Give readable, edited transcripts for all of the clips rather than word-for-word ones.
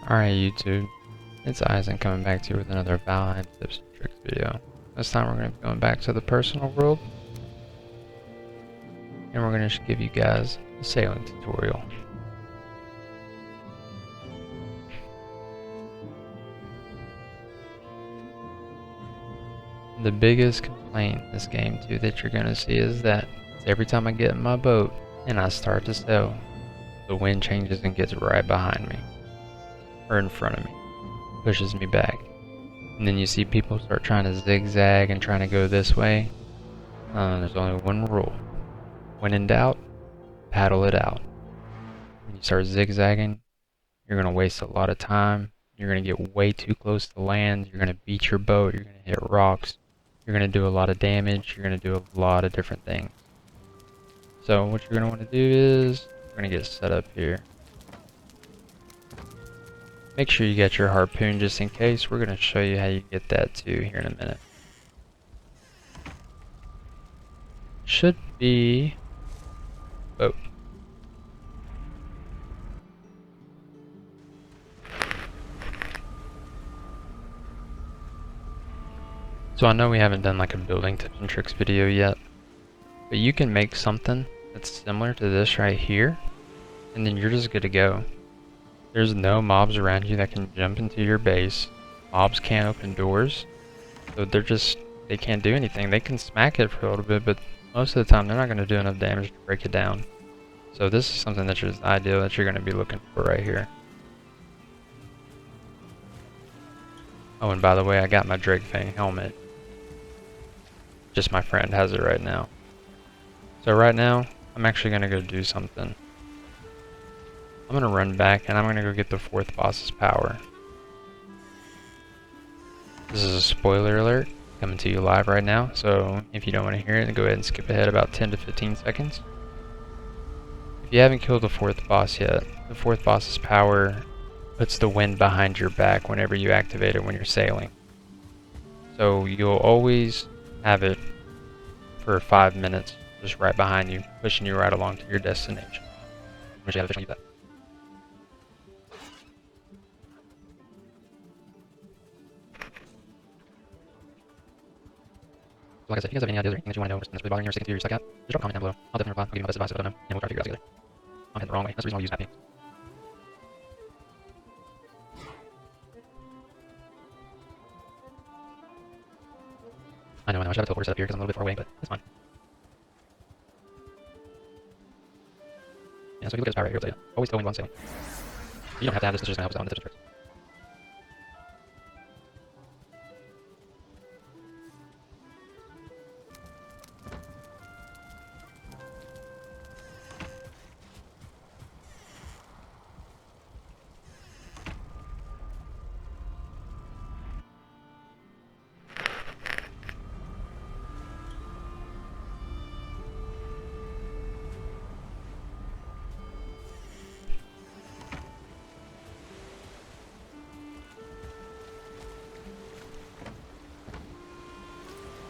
Alright YouTube, it's Aizen coming back to you with another Valheim tips and tricks video. This time we're going to be going back to the personal world, and we're going to give you guys a sailing tutorial. The biggest complaint in this game too that you're going to see is that every time I get in my boat and I start to sail, the wind changes and gets right behind me. Or in front of me, pushes me back, and then you see people start trying to zigzag and trying to go this way. There's only one rule: when in doubt, paddle it out. When you start zigzagging, you're gonna waste a lot of time. You're gonna get way too close to land. You're gonna beat your boat. You're gonna hit rocks. You're gonna do a lot of damage. You're gonna do a lot of different things. So what you're gonna want to do is we're gonna get set up here. Make sure you get your harpoon just in case. We're going to show you how you get that too here in a minute. Should be boat. So I know we haven't done like a building tips and tricks video yet, but you can make something that's similar to this right here, and then you're just good to go. There's no mobs around you that can jump into your base. Mobs can't open doors, so they can't do anything. They can smack it for a little bit, but most of the time they're not going to do enough damage to break it down. So this is something that's just ideal that you're going to be looking for right here. Oh, and by the way, I got my Drake Fang helmet. Just my friend has it right now. So right now, I'm actually going to go do something. I'm going to run back and I'm going to go get the 4th boss's power. This is a spoiler alert coming to you live right now, so if you don't want to hear it, go ahead and skip ahead about 10 to 15 seconds. If you haven't killed the 4th boss yet, the 4th boss's power puts the wind behind your back whenever you activate it when you're sailing. So you'll always have it for 5 minutes just right behind you, pushing you right along to your destination. I'm going to show you how to use that. Like I said, if you guys have any ideas or anything that you want to know that's really bothering you or sticking to your stuck at, just drop a comment down below. I'll definitely reply. I'll give you my best advice if I don't know, and we'll try to figure it out together. I'm heading the wrong way. That's the reason I'll use mapping. I know, I should have a teleporter set up here because I'm a little bit far away, but it's fine. Yeah, so if you look at this power right here, it'll tell you, always go when you want sailing. You don't have to have this, it's just going to help us out in the tips and tricks.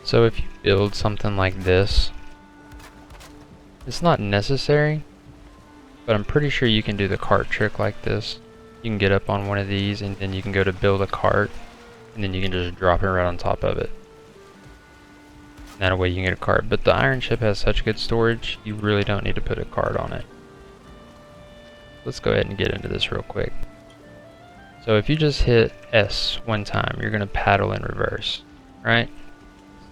So if you build something like this, it's not necessary, but I'm pretty sure you can do the cart trick like this. You can get up on one of these and then you can go to build a cart, and then you can just drop it right on top of it. And that way you can get a cart, but the iron ship has such good storage, you really don't need to put a cart on it. Let's go ahead and get into this real quick. So if you just hit S one time, you're going to paddle in reverse, right?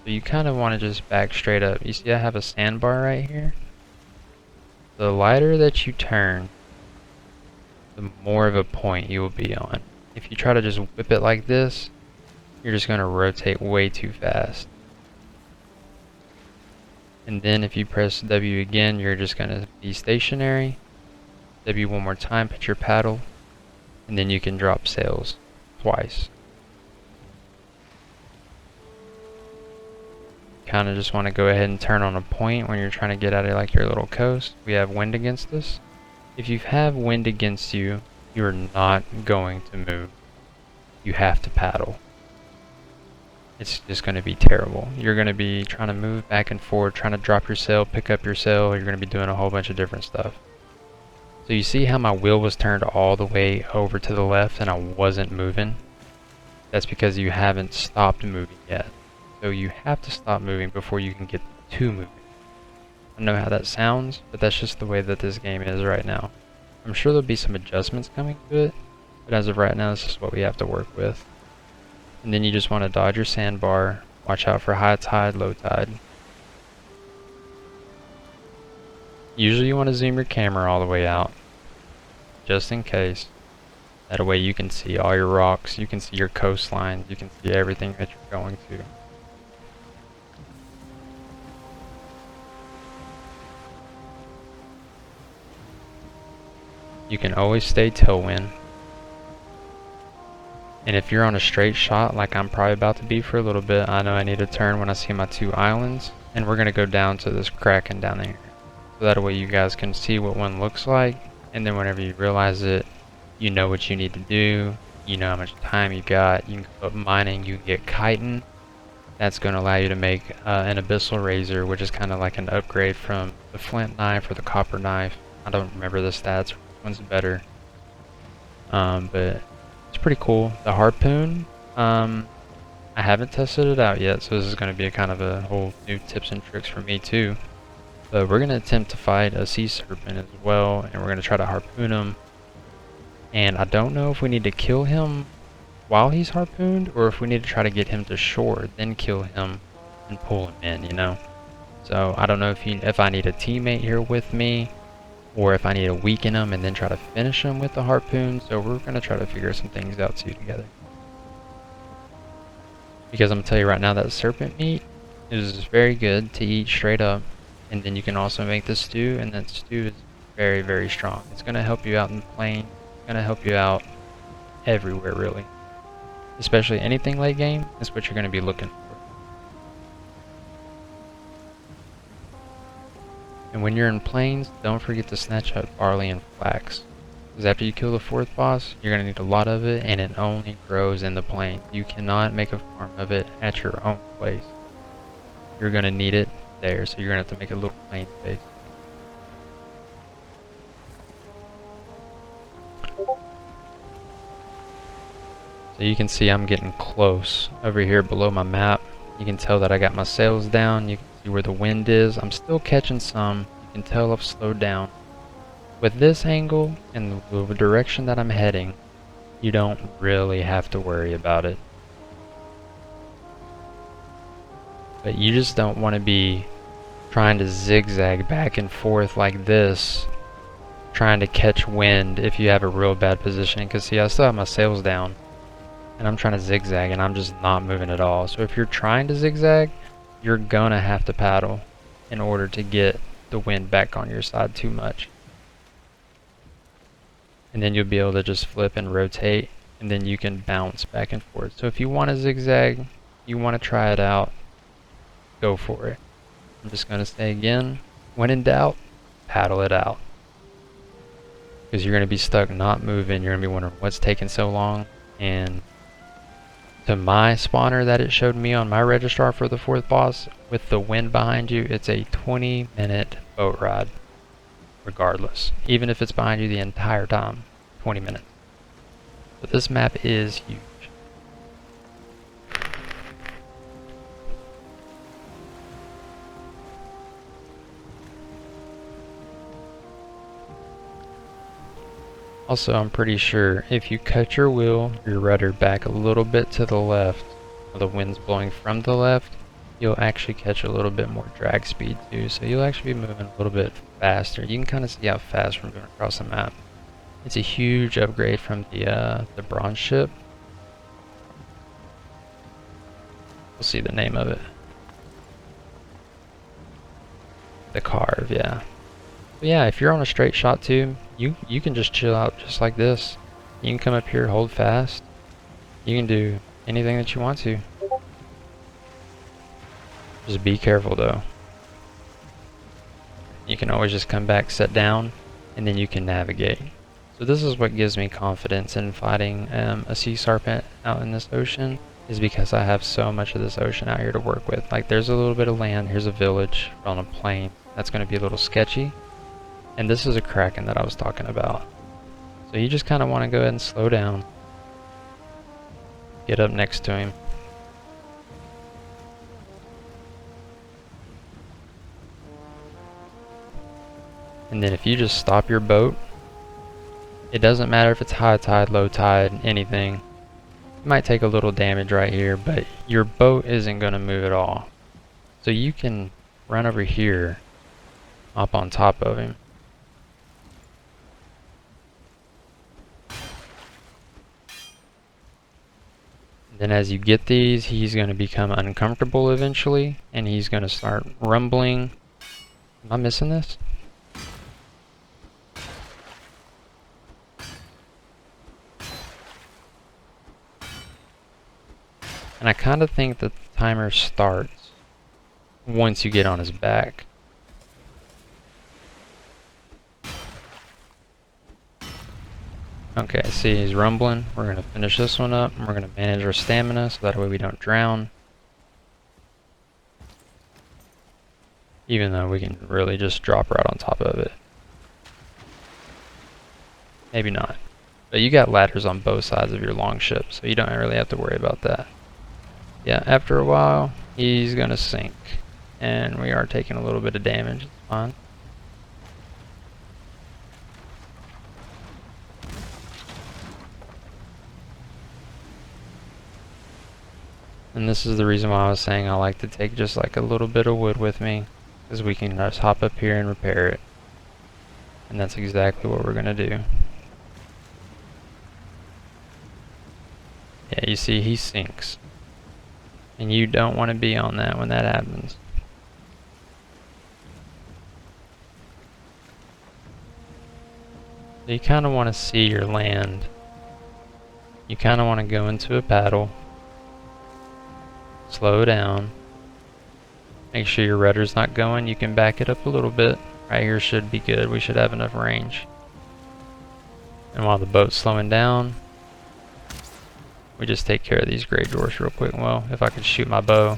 So you kind of want to just back straight up. You see I have a sandbar right here? The lighter that you turn, the more of a point you will be on. If you try to just whip it like this, you're just going to rotate way too fast. And then if you press W again, you're just going to be stationary. W one more time, put your paddle, and then you can drop sails twice. Kind of just want to go ahead and turn on a point when you're trying to get out of like your little coast. We have wind against us. If you have wind against you, you're not going to move. You have to paddle. It's just going to be terrible. You're going to be trying to move back and forth, trying to drop your sail, pick up your sail. You're going to be doing a whole bunch of different stuff. So you see how my wheel was turned all the way over to the left and I wasn't moving? That's because you haven't stopped moving yet. So you have to stop moving before you can get to moving. I don't know how that sounds, but that's just the way that this game is right now. I'm sure there'll be some adjustments coming to it, but as of right now, this is what we have to work with. And then you just want to dodge your sandbar, watch out for high tide, low tide. Usually you want to zoom your camera all the way out, just in case. That way you can see all your rocks, you can see your coastlines, you can see everything that you're going to. You can always stay tailwind. And if you're on a straight shot, like I'm probably about to be for a little bit, I know I need to turn when I see my 2 islands, and we're going to go down to this Kraken down there. So that way you guys can see what one looks like, and then whenever you realize it, you know what you need to do, you know how much time you got, you can go up mining, you can get chitin. That's going to allow you to make an Abyssal razor, which is kind of like an upgrade from the flint knife or the copper knife. I don't remember the stats, which one's better. But it's pretty cool. The harpoon, I haven't tested it out yet, so this is going to be a kind of a whole new tips and tricks for me too. But we're going to attempt to fight a sea serpent as well, and we're going to try to harpoon him. And I don't know if we need to kill him while he's harpooned, or if we need to try to get him to shore, then kill him and pull him in, you know? So I don't know if I need a teammate here with me, or if I need to weaken him and then try to finish him with the harpoon. So we're going to try to figure some things out too together. Because I'm going to tell you right now that serpent meat is very good to eat straight up. And then you can also make the stew, and that stew is very, very strong. It's going to help you out in the plane. It's going to help you out everywhere, really. Especially anything late game, is what you're going to be looking for. And when you're in plains, don't forget to snatch up barley and flax. Because after you kill the 4th boss, you're going to need a lot of it, and it only grows in the plain. You cannot make a farm of it at your own place. You're going to need it there, so you're going to have to make a little plain space. So you can see I'm getting close over here below my map. You can tell that I got my sails down. You can see where the wind is. I'm still catching some. You can tell I've slowed down. With this angle and the direction that I'm heading, you don't really have to worry about it. But you just don't want to be trying to zigzag back and forth like this, trying to catch wind if you have a real bad positioning. Because see, I still have my sails down, and I'm trying to zigzag, and I'm just not moving at all. So if you're trying to zigzag, you're gonna have to paddle in order to get the wind back on your side too much. And then you'll be able to just flip and rotate, and then you can bounce back and forth. So if you want to zigzag, you want to try it out, go for it. I'm just going to say again, when in doubt, paddle it out. Because you're going to be stuck not moving. You're going to be wondering what's taking so long. And to my spawner that it showed me on my registrar for the 4th boss, with the wind behind you, it's a 20-minute boat ride. Regardless. Even if it's behind you the entire time. 20 minutes. But this map is huge. Also, I'm pretty sure if you cut your wheel, your rudder back a little bit to the left, while the wind's blowing from the left, you'll actually catch a little bit more drag speed too, so you'll actually be moving a little bit faster. You can kind of see how fast we're moving across the map. It's a huge upgrade from the bronze ship. We'll see the name of it. The Carve, yeah. But yeah, if you're on a straight shot too, you can just chill out just like this. You can come up here, hold fast. You can do anything that you want to. Just be careful though. You can always just come back, sit down, and then you can navigate. So this is what gives me confidence in fighting a sea serpent out in this ocean, is because I have so much of this ocean out here to work with. Like there's a little bit of land, here's a village on a plain. That's going to be a little sketchy. And this is a Kraken that I was talking about. So you just kind of want to go ahead and slow down. Get up next to him. And then if you just stop your boat, it doesn't matter if it's high tide, low tide, anything. You might take a little damage right here, but your boat isn't going to move at all. So you can run over here, up on top of him. Then as you get these, he's going to become uncomfortable eventually, and he's going to start rumbling. Am I missing this? And I kind of think that the timer starts once you get on his back. Okay, see, he's rumbling. We're going to finish this one up, and we're going to manage our stamina so that way we don't drown. Even though we can really just drop right on top of it. Maybe not. But you got ladders on both sides of your long ship, so you don't really have to worry about that. Yeah, after a while, he's going to sink. And we are taking a little bit of damage. It's fine. And this is the reason why I was saying I like to take just like a little bit of wood with me, because we can just hop up here and repair it. And that's exactly what we're going to do. Yeah, you see he sinks. And you don't want to be on that when that happens. So you kind of want to see your land. You kind of want to go into a paddle. Slow down. Make sure your rudder's not going. You can back it up a little bit. Right here should be good. We should have enough range. And while the boat's slowing down, we just take care of these gray dwarfs real quick. Well, if I could shoot my bow.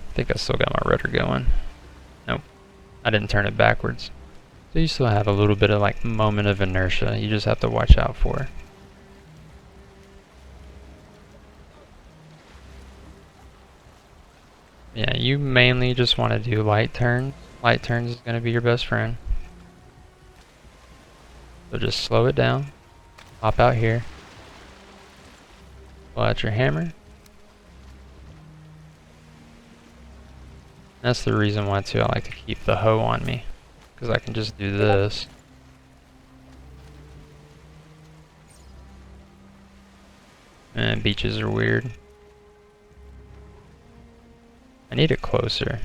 I think I still got my rudder going. Nope, I didn't turn it backwards. So you still have a little bit of like moment of inertia. You just have to watch out for. Yeah, you mainly just want to do light turns. Light turns is going to be your best friend. So just slow it down. Hop out here. Pull out your hammer. That's the reason why too I like to keep the hoe on me, because I can just do this. And beaches are weird. I need it closer.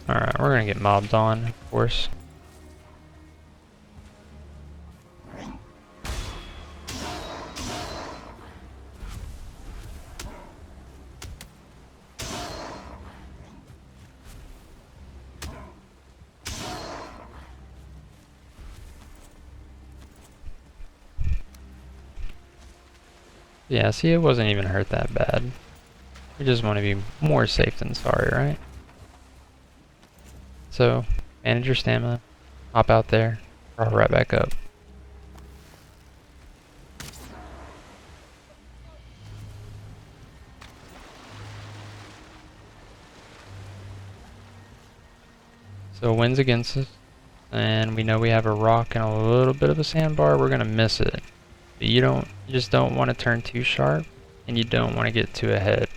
Alright, we're gonna get mobbed on, of course. Yeah, see, it wasn't even hurt that bad. We just want to be more safe than sorry, right? So, manage your stamina, hop out there, crawl right back up. So wind's against us, and we know we have a rock and a little bit of a sandbar. We're gonna miss it. But you just don't want to turn too sharp, and you don't want to get too ahead.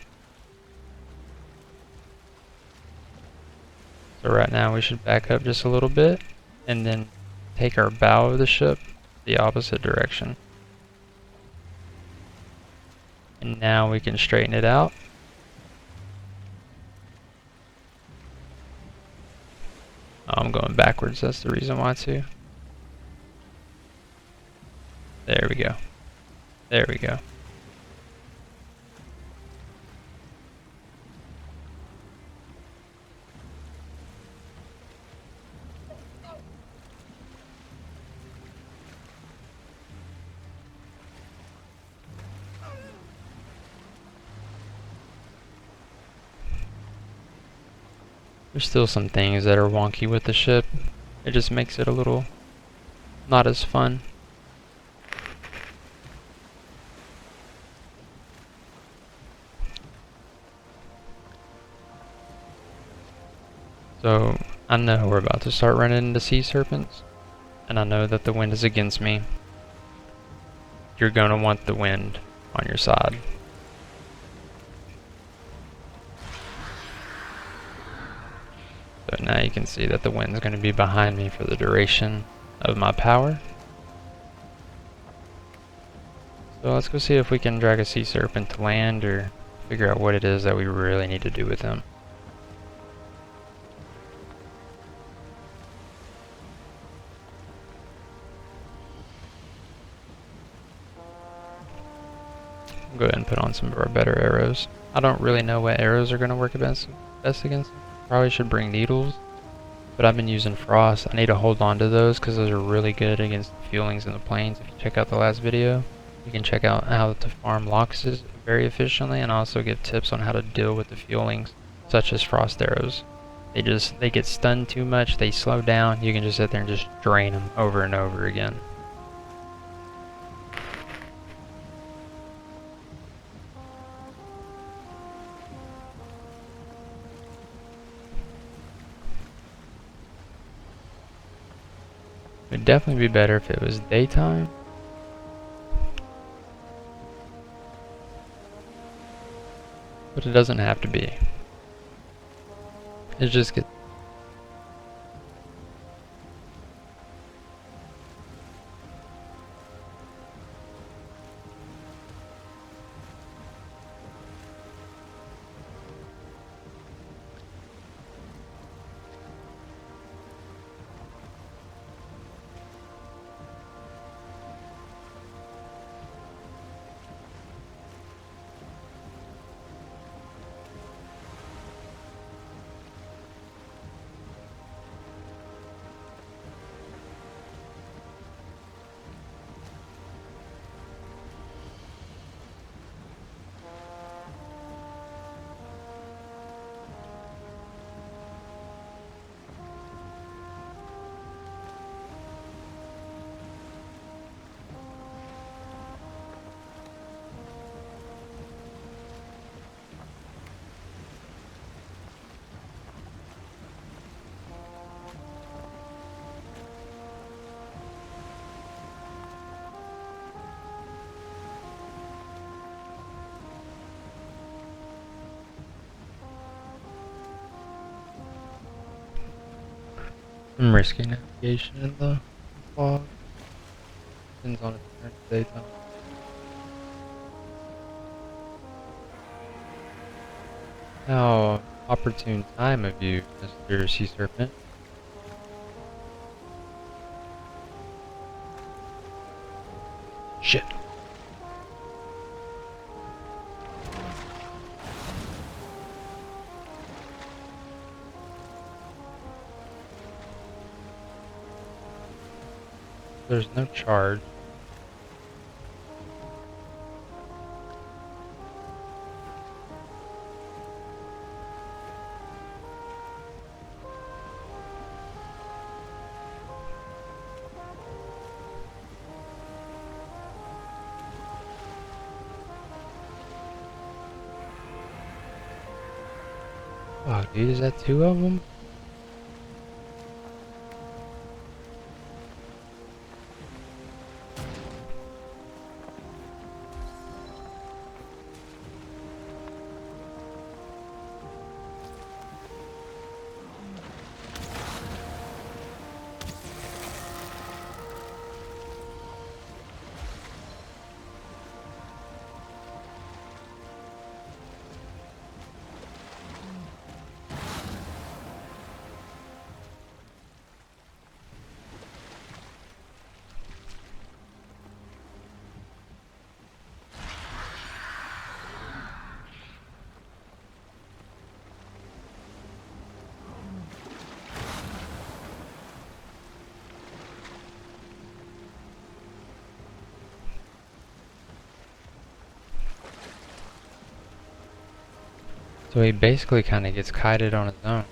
So right now we should back up just a little bit, and then take our bow of the ship the opposite direction. And now we can straighten it out. Oh, I'm going backwards, that's the reason why too. There we go. There we go. There's still some things that are wonky with the ship. It just makes it a little not as fun. So I know we're about to start running into sea serpents, and I know that the wind is against me. You're gonna want the wind on your side. So now you can see that the wind's going to be behind me for the duration of my power. So let's go see if we can drag a sea serpent to land or figure out what it is that we really need to do with him. Go ahead and put on some of our better arrows. I don't really know what arrows are going to work best against them. Probably should bring needles, but I've been using frost. I need to hold on to those because those are really good against the fuelings in the plains. If you check out the last video, you can check out how to farm loxes very efficiently and also give tips on how to deal with the fuelings, such as frost arrows. They get stunned too much, they slow down, you can just sit there and just drain them over and over again. It would definitely be better if it was daytime. But it doesn't have to be. It just gets... I'm risking navigation in the fog. Depends on if it's during the daytime. How opportune time of you, Mr. Sea Serpent. Shit. There's no charge. Wow, dude, is that two of them? So he basically kind of gets kited on his own.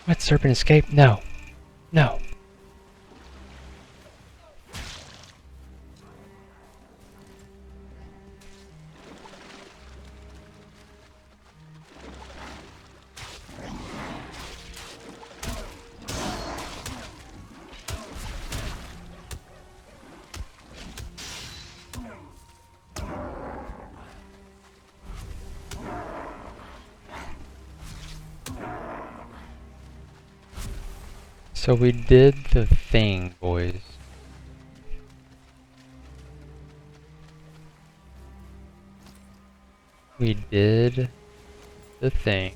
What, serpent escape? No. No. So we did the thing, boys. We did the thing.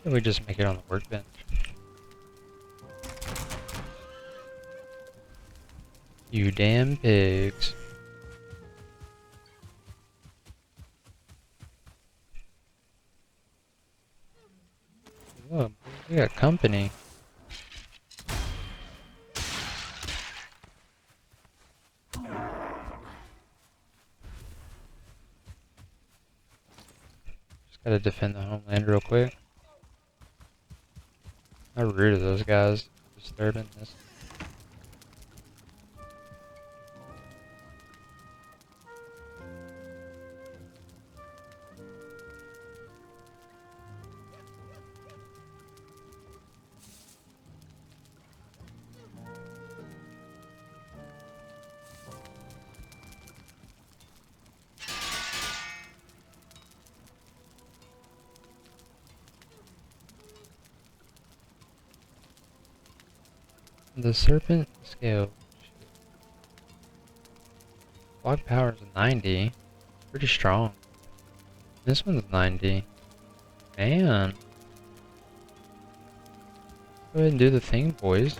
We just make it on the workbench. You damn pigs. Look, we got company. Just gotta defend the homeland real quick. How rude of those guys disturbing this. The serpent scale. Block power is 90. Pretty strong. This one's 90. Man. Go ahead and do the thing, boys.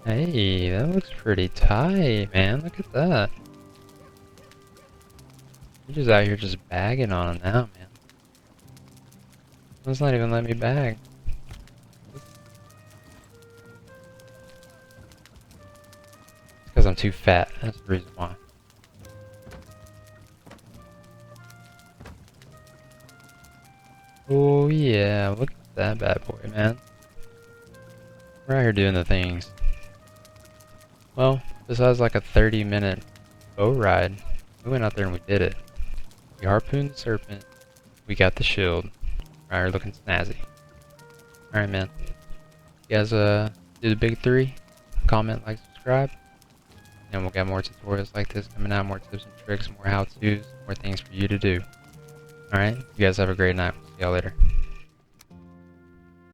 Hey, that looks pretty tight, man. Look at that. You're just out here just bagging on him now, man. Let's not even let me bag. Because I'm too fat. That's the reason why. Oh yeah, look at That bad boy, man. We're out here doing the things. Well, besides like a 30-minute boat ride, we went out there and we did it. We harpooned the serpent. We got the shield. We're out here looking snazzy. Alright, man. You guys do the big three. Comment, like, subscribe. And we'll get more tutorials like this coming out. More tips and tricks, more how-tos, more things for you to do. Alright, you guys have a great night. See y'all later.